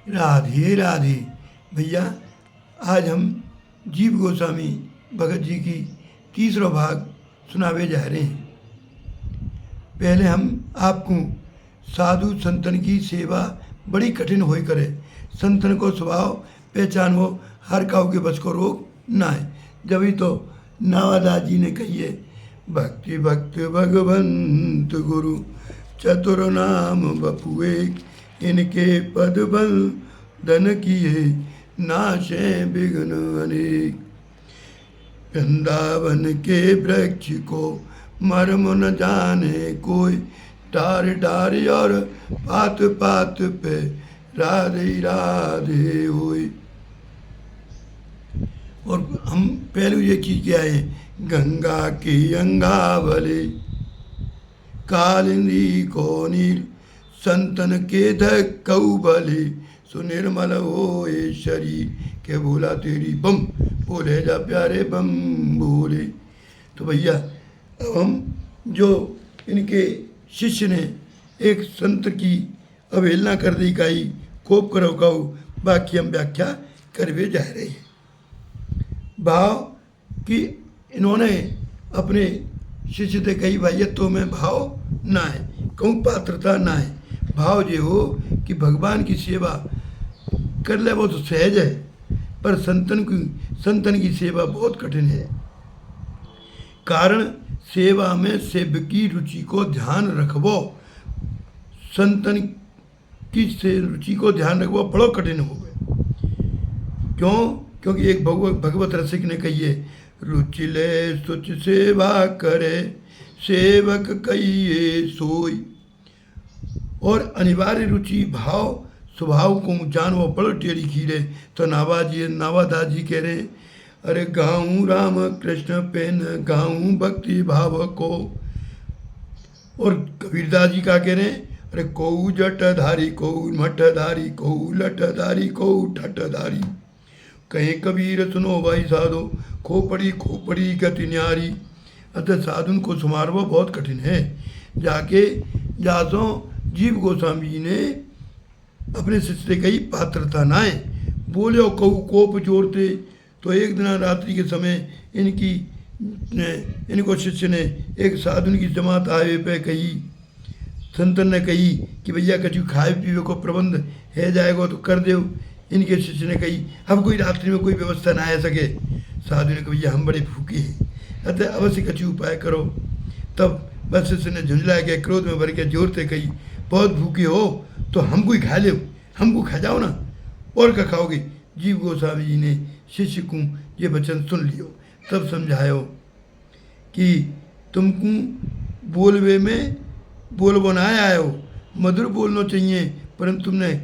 राधे राधे। भैया आज हम जीव गोस्वामी भगत जी की तीसरा भाग सुनावे जा रहे हैं। पहले हम आपको साधु संतन की सेवा बड़ी कठिन होई करे, संतन को स्वभाव पहचान वो हर काऊ के बस को रोक ना है। जब तो नावादास जी ने कहिए, भक्ति भक्त भगवंत गुरु चतुर नाम बपुए, इनके पद बल धन किए नाशे विघ्न अनेक। वृंदावन के वृक्ष को मर्म न जाने कोई, डार डार और पात पात पे राधे राधे होई। और हम पहले ये चीज क्या है, गंगा की अंगावली कालिंदी को नीर, संतन के धक्कऊ बली सुनिर्मल हो शरीर के बोला तेरी बम बोले जा प्यारे बम बोले। तो भैया अब हम जो इनके शिष्य ने एक संत की अवहेलना कर दी काई कोप करो काऊ, बाकी हम व्याख्या करवे जा रहे हैं। भाव कि इन्होंने अपने शिष्य से कही भाइयत्व में भाव ना है, कहूँ पात्रता ना है। भाव ये हो कि भगवान की सेवा कर ले वो तो सहज है, पर संतन की सेवा बहुत कठिन है। कारण सेवा में सेवक की रुचि को ध्यान रखबो, संतन की से रुचि को ध्यान रखबो बड़ो कठिन हो गए। क्यों? क्योंकि एक भगवत रसिक ने कहिए, रुचि ले सुच सेवा करे सेवक कहिए सोई। और अनिवार्य रुचि भाव स्वभाव को जानवो बड़ो टेढ़ी खीरे। तो नावादास जी कह रहे, अरे गाऊं राम कृष्ण पेन गाऊं भक्ति भाव को। और कबीरदास जी का कह रहे, अरे कोऊ जटधारी कोऊ मठधारी कोऊ लठधारी कोऊ ठठधारी। कहीं कबीर सुनो भाई साधो, खोपड़ी खोपड़ी गति न्यारी। अतः साधुन को सुमारवा बहुत कठिन है। जाके जासो जीव गोस्वामी जी ने अपने शिष्य से कही पात्रता ना है, बोले और कहू कोप जोड़ते। तो एक दिन रात्रि के समय इनको शिष्य ने एक साधुन की जमात आए पे कही, संतन ने कही कि भैया कछु खाए पीवे को प्रबंध है जाएगा तो कर दो। इनके शिष्य ने कही, अब कोई रात्रि में कोई व्यवस्था ना आ सके। साधु ने कहा, भैया हम बड़े भूखे हैं, अतः अवश्य कछु उपाय करो। तब बस शिष्य ने झुंझला के क्रोध में भर के जोर से कही, बहुत भूखे हो तो हमको ही खा लो, हमको खा जाओ ना, और क्या खाओगे। जीव गोस्वामी जी ने शिष्य को ये वचन सुन लियो, तब समझायो कि तुमको बोलवे में बोलबो ना आयो, मधुर बोलना चाहिए परंतु तुमने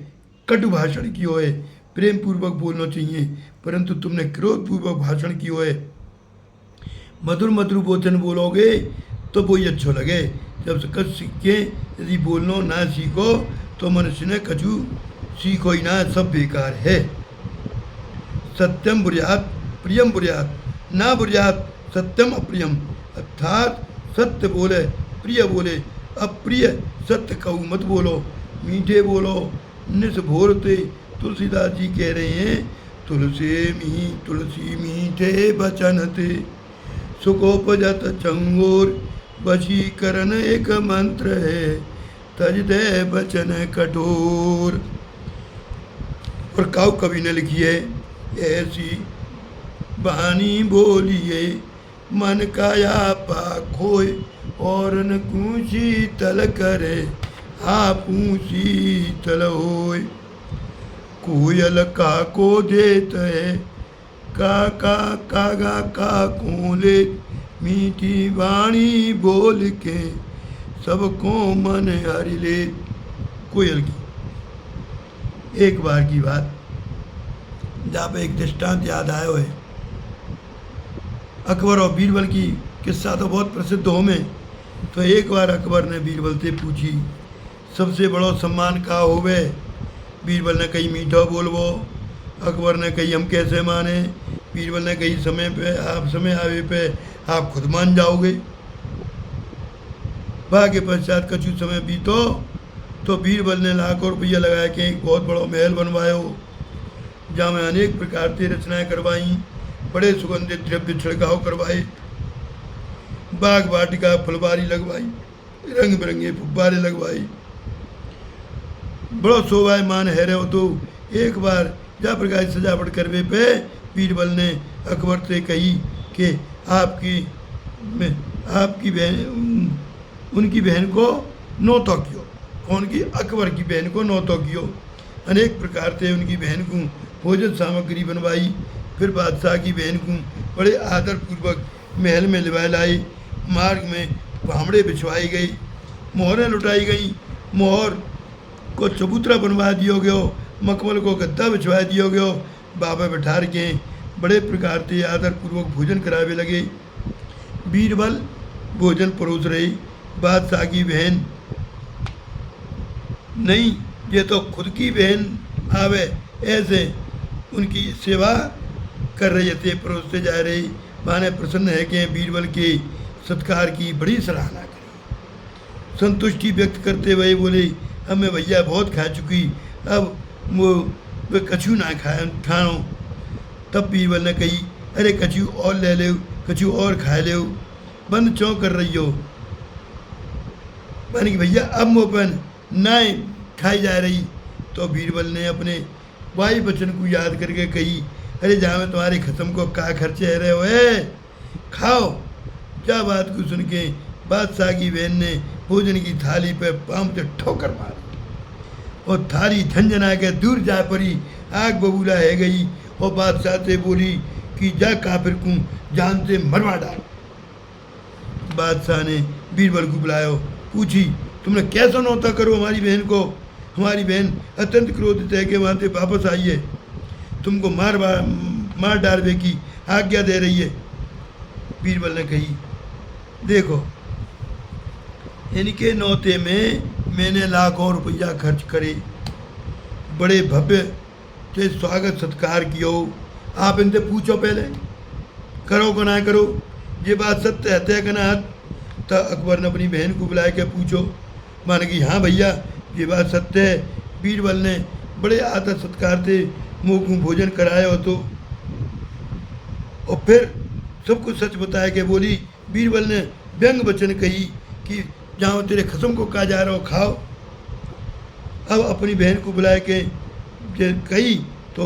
कटु भाषण कियो है। प्रेम पूर्वक बोलना चाहिए परंतु तुमने क्रोध पूर्वक भाषण कियो है। मधुर मधुर वचन बोलोगे तो वही अच्छो लगे। जब कछ सीखे यदि बोलना ना सीखो तो मनुष्य ने कछु सीखो ही ना, सब बेकार है। सत्यम बुर्यात प्रियम बुर्यात ना बुर्यात सत्यम अप्रियम। अर्थात सत्य बोले प्रिय बोले, अप्रिय सत्य कहूँ मत बोलो, मीठे बोलो निस भोरते। तुलसीदास जी कह रहे हैं, तुलसी मीठे बचन थे सुखोपजत चंगोर, वशीकरण एक मंत्र है तज दे बचन कठोर। और काउ कवि ने लिखी है, ऐसी बानी बोलिए मन काया पा खोए, और न कूशी तल करे आप शीतल होए। कोयल का को देत है काका कागा का कोले, मीठी वाणी बोल के सबको मन हरि ले। कोयल की एक बार की बात, जहाँ पे एक दृष्टांत याद आयो है, अकबर और बीरबल की किस्सा तो बहुत प्रसिद्ध हो में। तो एक बार अकबर ने बीरबल से पूछी, सबसे बड़ो सम्मान का होवे। बीरबल ने कही मीठा बोलबो। अकबर ने कही हम कैसे माने। बीरबल ने कही समय आवे पे आप खुद मान जाओगे। वहाँ के पश्चात कछु समय बीतो तो बीरबल ने लाखों रुपया लगाया कि एक बहुत बड़ा महल बनवायो, जहाँ में अनेक प्रकार की रचनाएं करवाई, बड़े सुगंधित द्रव्य छिड़काव करवाए, बाग वाटिका फुलबारी लगवाई, रंग बिरंगे फुब्बारे लगवाई, बड़ा शोभायमान है रहे हो। तो एक बार जा प्रकार की सजावट करवे पे बीरबल ने अकबर से कही कि आपकी बहन, उनकी बहन को नौतो कियो। कौन की? अकबर की बहन को नौतो कियो। अनेक प्रकार से उनकी बहन को भोजन सामग्री बनवाई। फिर बादशाह की बहन को बड़े आदरपूर्वक महल में लिवा लाई। मार्ग में भामड़े बिछवाई गई, मोहरें लुटाई गई, मोहर को चबूतरा बनवा दियो गयो, मखमल को गद्दा बिछवा दियो गयो, बाबा बैठार के बड़े प्रकार से आदरपूर्वक भोजन करावे लगे। बीरबल भोजन परोस रही। बादशाह की बहन नहीं, ये तो खुद की बहन आवे ऐसे उनकी सेवा कर रहे थे, परोसते जा रही। माने प्रसन्न है कि बीरबल के सत्कार की बड़ी सराहना करी। संतुष्टि व्यक्त करते हुए बोले, अब मैं भैया बहुत खा चुकी, अब वो कछू ना खाओ। तब बीरबल ने कही, अरे कछू और ले लो, कछू और खा लो, बंद क्यों कर रही हो? माने कि भैया अब मोपन ना खाई जा रही। तो बीरबल ने अपने वायु वचन को याद करके कही, अरे जहाँ में तुम्हारे खत्म को का खर्चे रहे हो, खाओ। क्या बात को सुन के बादशाह की बहन ने भोजन की थाली पर पाम से ठोकर मारी और थाली झंझना के दूर जा पड़ी, आग बबूला है गई। और बादशाह से बोली कि जा काफिर को जान से मरवा डाल। बादशाह ने बीरबल को बुलाया, पूछी, तुमने कैसा नौता करो हमारी बहन को? हमारी बहन अत्यंत क्रोधित है कि वहाँ से वापस आई है, तुमको मार डालने की आज्ञा दे रही है। बीरबल ने कही, देखो इनके नौते में मैंने लाखों रुपया खर्च करे, बड़े भव्य से स्वागत सत्कार कियो। आप इनसे पूछो पहले, करो कि ना करो, ये बात सत्य है कि ना? तो अकबर ने अपनी बहन को बुला के पूछो। माने कि हाँ भैया ये बात सत्य है। बीरबल ने बड़े आदर सत्कार से मुँह को भोजन कराया हो तो, और फिर सब कुछ सच बताया कि बोली। बीरबल ने व्यंग वचन कही कि जहाँ तेरे खसम को कहा जा रहा हो खाओ। अब अपनी बहन को बुलाया के कही तो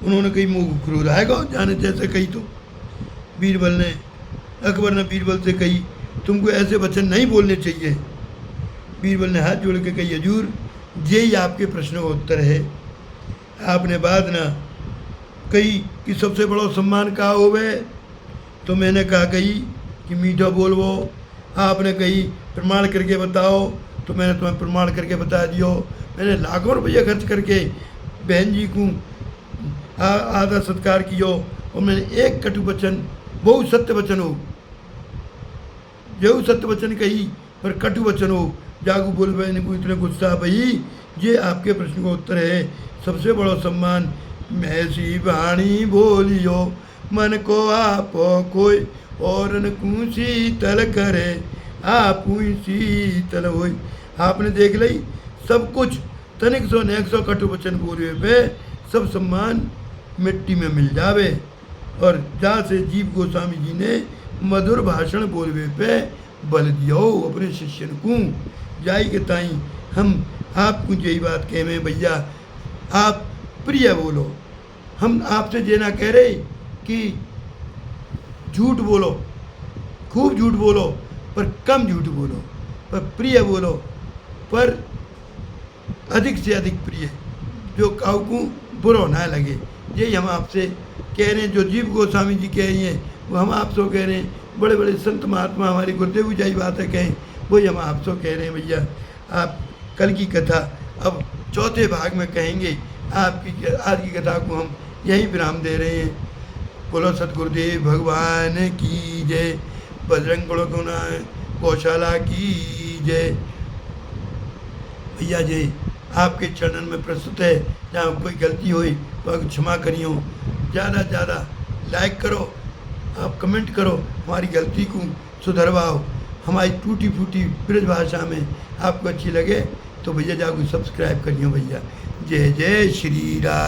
उन्होंने कही मुँह क्रोध आएगा जाने जैसे कही। तो बीरबल ने, अकबर ने बीरबल से कही, तुमको ऐसे वचन नहीं बोलने चाहिए। बीरबल ने हाथ जोड़ के कही, हजूर यही आपके प्रश्न का उत्तर है। आपने बात ना कही कि सबसे बड़ा सम्मान कहा होवे, तो मैंने कहा कही कि मीठा बोलवो। आपने कही प्रमाण करके बताओ, तो मैंने तुम्हें प्रमाण करके बता दियो। मैंने लाखों रुपया खर्च करके बहन जी को आदर सत्कार कियो, और मैंने एक कटु वचन, बहुत सत्य वचन हो, जो सत्य वचन कही पर कटु वचन हो, जागू बोल बहन को इतने गुस्सा भई। ये आपके प्रश्न का उत्तर है। सबसे बड़ा सम्मान ऐसी वाणी बोलियो, मन को आप कोई और न कूसी तल करे, आप शीतल हो। आपने देख ली सब कुछ, तनिक सौ नेक सौ कटु वचन बोले पे सब सम्मान मिट्टी में मिल जावे। और जहाँ से जीव गोस्वामी जी ने मधुर भाषण बोलवे पे बल दियो अपने शिष्य को, जाई के ताई हम आपको यही बात कह में भैया आप प्रिय बोलो। हम आपसे ये ना कह रहे कि झूठ बोलो, खूब झूठ बोलो पर कम झूठ बोलो, पर प्रिय बोलो, पर अधिक से अधिक प्रिय, जो काऊ को बुरा ना लगे। यही हम आपसे कह रहे हैं। जो जीव गोस्वामी जी कह रही हैं वो हम आपसे कह रहे हैं। बड़े बड़े संत महात्मा हमारे गुरुदेव जी बातें कहें वही हम आपसे कह रहे हैं भैया। आप कल की कथा अब चौथे भाग में कहेंगे। आपकी आज की कथा को हम यहीं विराम दे रहे हैं। बोलो सतगुरुदेव भगवान की जय, बजरंग गुणगुना गौशाला की जय। भैया जी आपके चरणन में प्रस्तुत है। जहाँ कोई गलती हुई तो क्षमा करियो। ज़्यादा से ज़्यादा लाइक करो, आप कमेंट करो, हमारी गलती को सुधरवाओ। हमारी टूटी फूटी ब्रज भाषा में आपको अच्छी लगे तो भैया जाओ सब्सक्राइब करियो भैया। जय जय श्री राम।